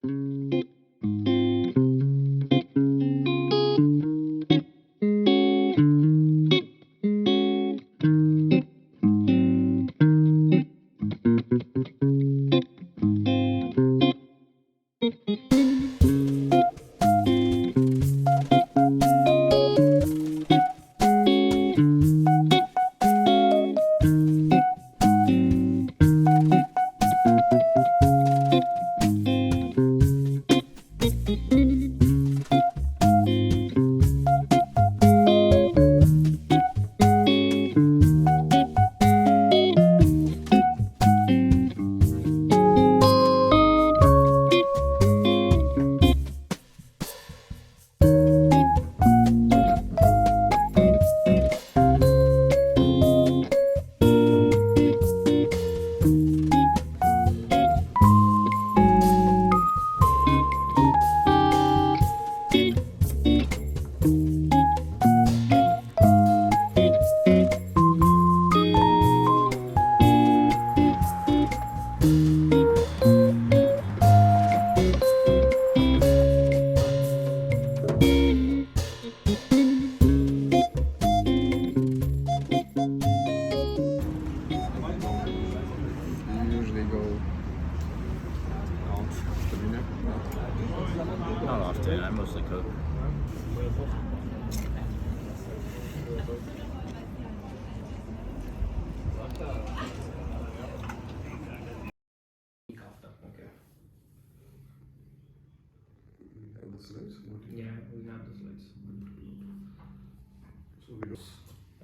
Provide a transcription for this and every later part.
Usually go out for dinner. Not often, I mostly cook. Okay. And the slides? Yeah, we have the slides. So we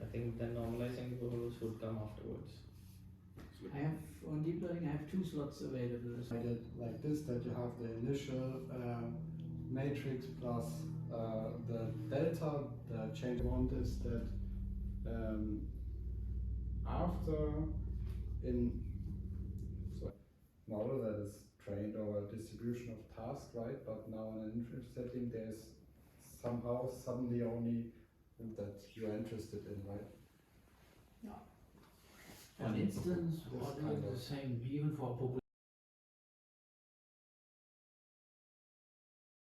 I think the normalizing rules would come afterwards. I have, on deep learning, I have 2 slots available. I did like this, that you have the initial matrix plus the delta. The change we want is that after in so model that is trained over a distribution of tasks, right? But now in an inference setting, there's somehow suddenly only that you're interested in, right? For instance, what is the same even for population?